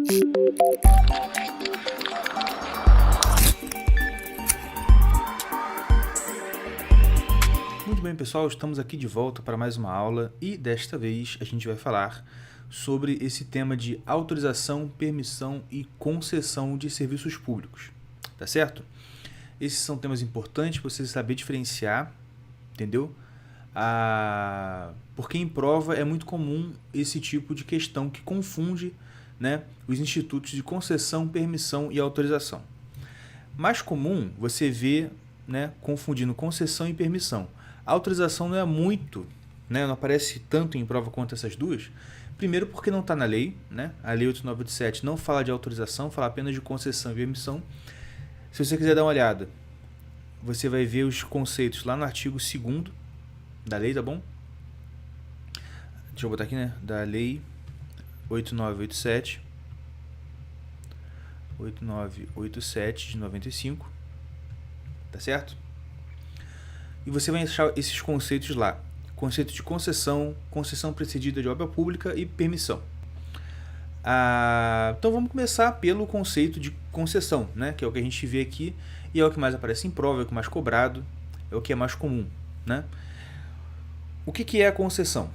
Muito bem, pessoal, estamos aqui de volta para mais uma aula e desta vez a gente vai falar sobre esse tema de autorização, permissão e concessão de serviços públicos, tá certo? Esses são temas importantes para você saber diferenciar, entendeu? Porque em prova é muito comum esse tipo de questão que confunde, né, os institutos de concessão, permissão e autorização. Mais comum você vê, né, confundindo concessão e permissão. A autorização não é muito, né, não aparece tanto em prova quanto essas duas. Primeiro porque não está na lei, né? A lei 8987 não fala de autorização, fala apenas de concessão e permissão. Se você quiser dar uma olhada, você vai ver os conceitos lá no artigo 2º da lei, tá bom? Deixa eu botar aqui, né? Da lei 8987 de 95, tá certo? E você vai achar esses conceitos lá. Conceito de concessão, concessão precedida de obra pública e permissão. Então vamos começar pelo conceito de concessão, né? Que é o que a gente vê aqui e é o que mais aparece em prova, é o que é mais cobrado, é o que é mais comum, né? O que é a concessão?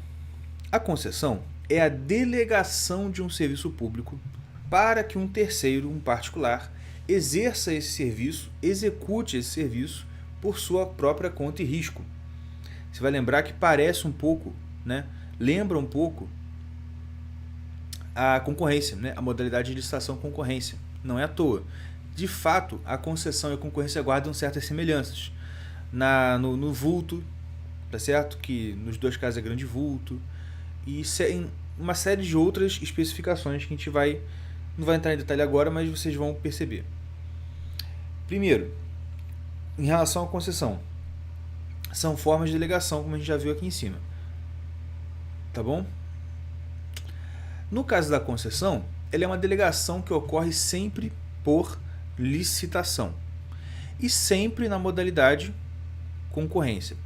A concessão é a delegação de um serviço público para que um terceiro, um particular, exerça esse serviço, execute esse serviço por sua própria conta e risco. Você vai lembrar que parece um pouco, né? Lembra um pouco a concorrência, né? A modalidade de licitação concorrência. Não é à toa. De fato, a concessão e a concorrência guardam certas semelhanças. No vulto, tá certo? Que nos dois casos é grande vulto. E uma série de outras especificações que a gente não vai entrar em detalhe agora, mas vocês vão perceber. Primeiro, em relação à concessão, são formas de delegação, como a gente já viu aqui em cima. Tá bom? No caso da concessão, ela é uma delegação que ocorre sempre por licitação e sempre na modalidade concorrência.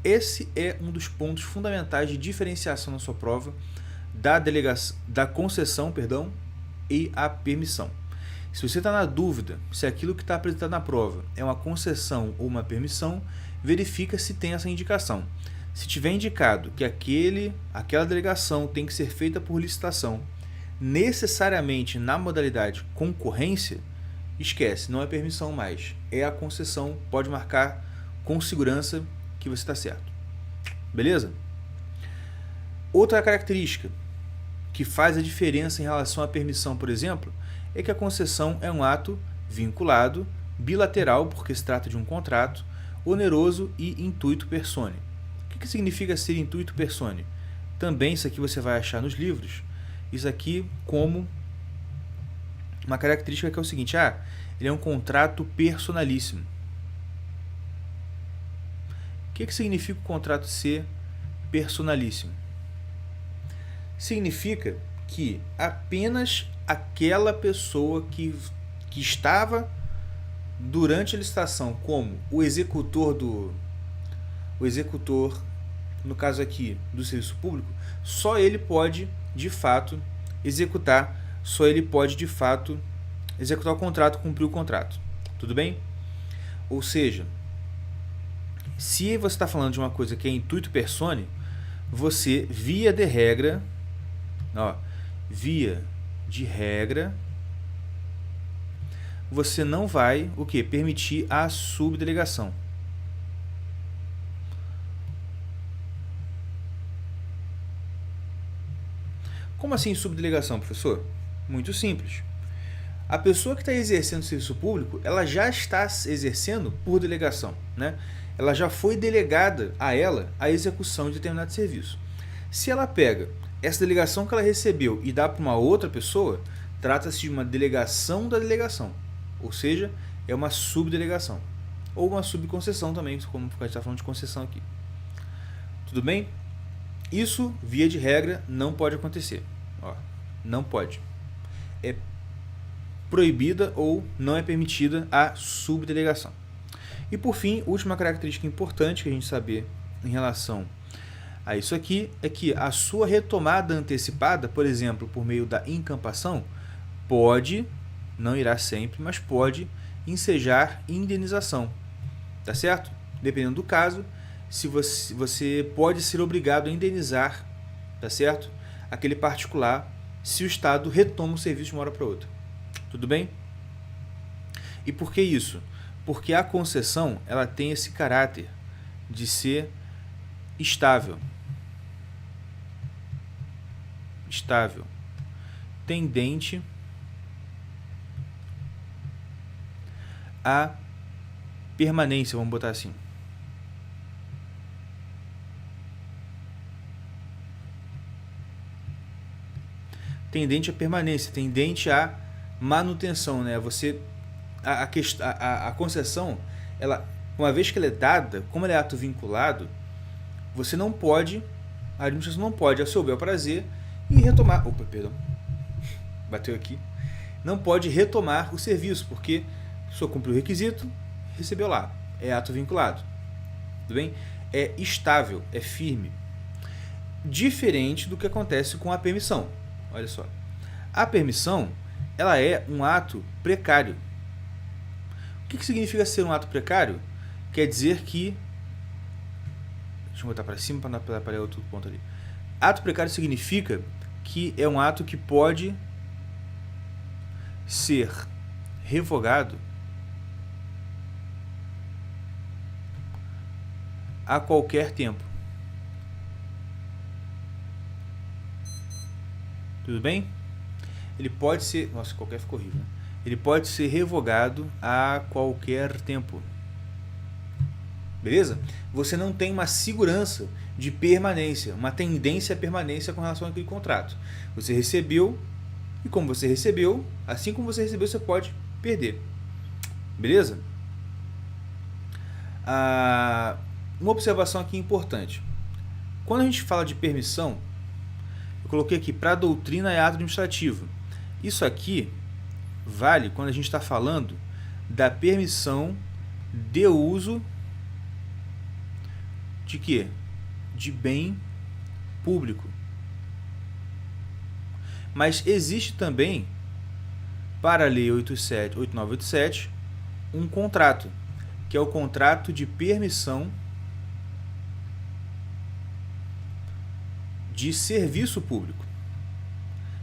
Esse é um dos pontos fundamentais de diferenciação na sua prova da concessão, e a permissão. Se você está na dúvida se aquilo que está apresentado na prova é uma concessão ou uma permissão, verifica se tem essa indicação. Se tiver indicado que aquela delegação tem que ser feita por licitação, necessariamente na modalidade concorrência, esquece, não é permissão mais, é a concessão, pode marcar com segurança que você está certo. Beleza? Outra característica que faz a diferença em relação à permissão, por exemplo, é que a concessão é um ato vinculado, bilateral, porque se trata de um contrato, oneroso e intuito personae. O que significa ser intuito personae? Também isso aqui você vai achar nos livros. Isso aqui como uma característica que é o seguinte, ele é um contrato personalíssimo. O que significa o contrato ser personalíssimo? Significa que apenas aquela pessoa que estava durante a licitação como o executor, no caso aqui do serviço público, só ele pode de fato executar o contrato, cumprir o contrato. Tudo bem? Ou seja, se você está falando de uma coisa que é intuito personae, você, via de regra, você não vai permitir a subdelegação. Como assim subdelegação, professor? Muito simples. A pessoa que está exercendo o serviço público, ela já está exercendo por delegação, né? Ela já foi delegada a ela a execução de determinado serviço. Se ela pega essa delegação que ela recebeu e dá para uma outra pessoa, trata-se de uma delegação da delegação. Ou seja, é uma subdelegação. Ou uma subconcessão também, como a gente está falando de concessão aqui. Tudo bem? Isso, via de regra, não pode acontecer. Não pode. É proibida ou não é permitida a subdelegação. E por fim, última característica importante que a gente saber em relação a isso aqui é que a sua retomada antecipada, por exemplo, por meio da incampação, pode, não irá sempre, mas pode ensejar indenização, tá certo? Dependendo do caso, se você pode ser obrigado a indenizar, tá certo? Aquele particular, se o Estado retoma o serviço de uma hora para outra. Tudo bem? E por que isso? Porque a concessão, ela tem esse caráter de ser estável, tendente à permanência, vamos botar assim. Tendente à permanência, tendente à manutenção, né? A concessão, ela, uma vez que ela é dada, como ela é ato vinculado, você não pode, a administração não pode, a seu bel prazer, e retomar. Opa, perdão. Bateu aqui. Não pode retomar o serviço, porque a pessoa cumpriu o requisito, recebeu lá. É ato vinculado. Tudo bem? É estável, é firme. Diferente do que acontece com a permissão. Olha só. A permissão, ela é um ato precário. O que significa ser um ato precário? Quer dizer que... Deixa eu botar para cima para não aparecer outro ponto ali. Ato precário significa que é um ato que pode ser revogado a qualquer tempo. Tudo bem? Ele pode ser... Nossa, qualquer ficou horrível, né? Ele pode ser revogado a qualquer tempo. Beleza? Você não tem uma segurança de permanência, uma tendência à permanência com relação àquele contrato. Você recebeu, e como você recebeu, assim como você recebeu, você pode perder. Beleza? Uma observação aqui importante. Quando a gente fala de permissão, eu coloquei aqui, para doutrina é ato administrativo. Isso aqui vale quando a gente está falando da permissão de uso de quê? De bem público. Mas existe também, para a Lei 8987, um contrato, que é o contrato de permissão de serviço público.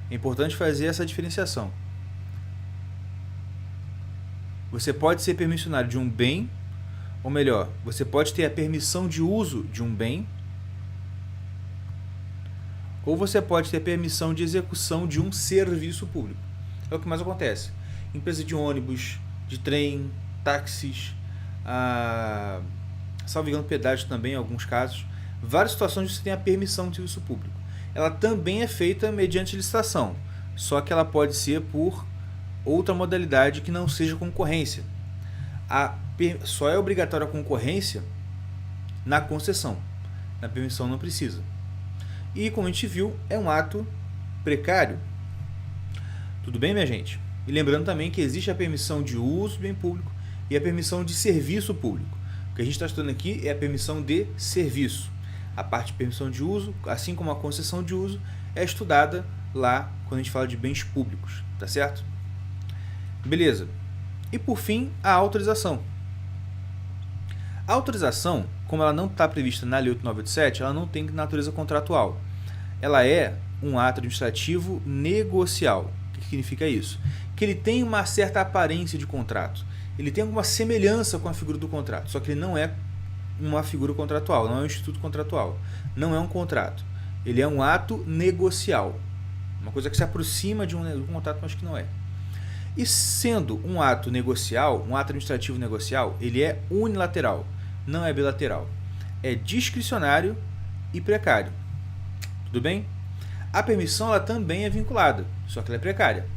É importante fazer essa diferenciação. Você pode ser permissionário de um bem, ou melhor, você pode ter a permissão de uso de um bem, ou você pode ter permissão de execução de um serviço público. É o que mais acontece. Empresa de ônibus, de trem, táxis, salvo engano, pedágio também, em alguns casos. Várias situações você tem a permissão de serviço público. Ela também é feita mediante licitação, só que ela pode ser por outra modalidade que não seja concorrência. Só é obrigatória a concorrência na concessão. Na permissão não precisa. E, como a gente viu, é um ato precário. Tudo bem, minha gente? E lembrando também que existe a permissão de uso do bem público e a permissão de serviço público. O que a gente está estudando aqui é a permissão de serviço. A parte de permissão de uso, assim como a concessão de uso, é estudada lá quando a gente fala de bens públicos. Tá certo? Beleza. E, por fim, a autorização. A autorização, como ela não está prevista na Lei 8987, ela não tem natureza contratual. Ela é um ato administrativo negocial. O que significa isso? Que ele tem uma certa aparência de contrato. Ele tem alguma semelhança com a figura do contrato, só que ele não é uma figura contratual, não é um instituto contratual. Não é um contrato. Ele é um ato negocial. Uma coisa que se aproxima de um contrato, mas que não é. E sendo um ato negocial, um ato administrativo negocial, ele é unilateral, não é bilateral. É discricionário e precário. Tudo bem? A permissão ela também é vinculada, só que ela é precária.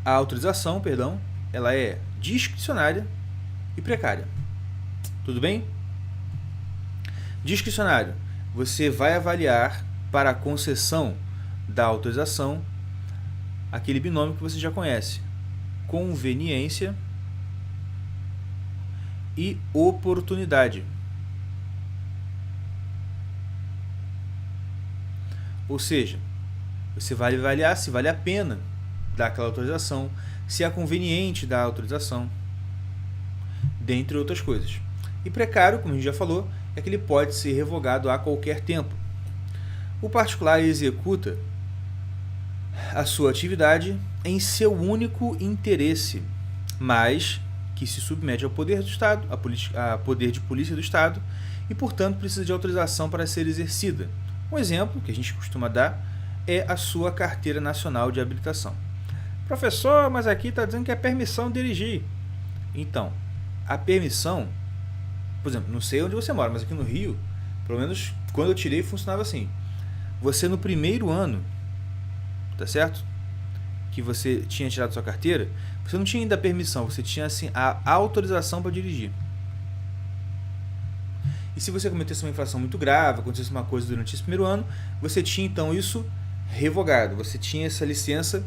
A autorização, perdão, ela é discricionária e precária. Tudo bem? Discricionário. Você vai avaliar para a concessão da autorização aquele binômio que você já conhece: conveniência e oportunidade. Ou seja, você vai avaliar se vale a pena dar aquela autorização, se é conveniente dar a autorização, dentre outras coisas. E precário, como a gente já falou, é que ele pode ser revogado a qualquer tempo. O particular executa a sua atividade em seu único interesse, mas que se submete ao poder do Estado, a poder de polícia do Estado, e, portanto, precisa de autorização para ser exercida. Um exemplo que a gente costuma dar é a sua carteira nacional de habilitação. Professor, mas aqui está dizendo que é permissão de dirigir. Então, a permissão, por exemplo, não sei onde você mora, mas aqui no Rio, pelo menos quando eu tirei, funcionava assim. Você no primeiro ano, tá certo? Que você tinha tirado sua carteira, você não tinha ainda a permissão, você tinha assim a autorização para dirigir. E se você cometesse uma infração muito grave, acontecesse uma coisa durante esse primeiro ano, você tinha então isso revogado, você tinha essa licença,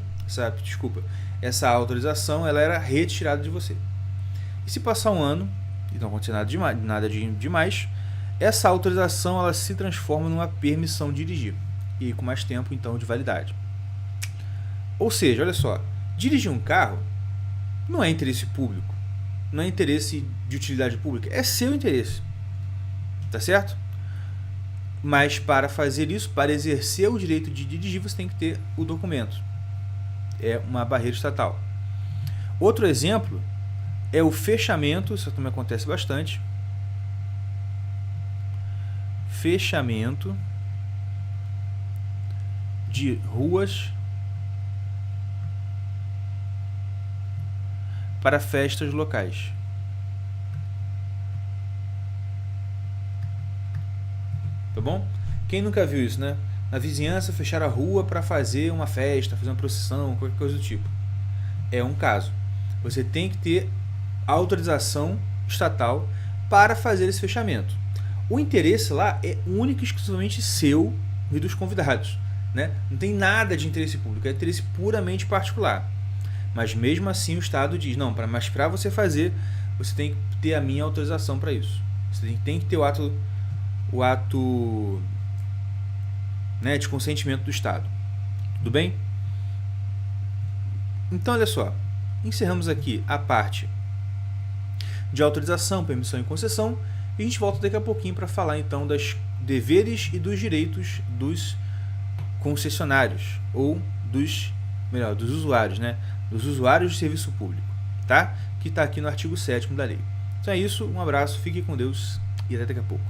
essa autorização, ela era retirada de você. E se passar um ano, e não acontecer nada demais, essa autorização ela se transforma numa permissão de dirigir, e com mais tempo então de validade. Ou seja, olha só, dirigir um carro não é interesse público, não é interesse de utilidade pública, é seu interesse, tá certo? Mas para fazer isso, para exercer o direito de dirigir, você tem que ter o documento. É uma barreira estatal. Outro exemplo é o fechamento, isso também acontece bastante. Fechamento de ruas para festas locais. Tá bom? Quem nunca viu isso, né? Na vizinhança fechar a rua para fazer uma festa, fazer uma procissão, qualquer coisa do tipo. É um caso. Você tem que ter autorização estatal para fazer esse fechamento. O interesse lá é único e exclusivamente seu e dos convidados, né? Não tem nada de interesse público, é interesse puramente particular. Mas mesmo assim o Estado diz, não, mas para você fazer, você tem que ter a minha autorização para isso. Você tem que ter o ato né, de consentimento do Estado. Tudo bem? Então, olha só. Encerramos aqui a parte de autorização, permissão e concessão. E a gente volta daqui a pouquinho para falar, então, dos deveres e dos direitos dos concessionários. Ou dos usuários, né? Dos usuários de serviço público. Tá? Que está aqui no artigo 7º da lei. Então é isso. Um abraço, fique com Deus e até daqui a pouco.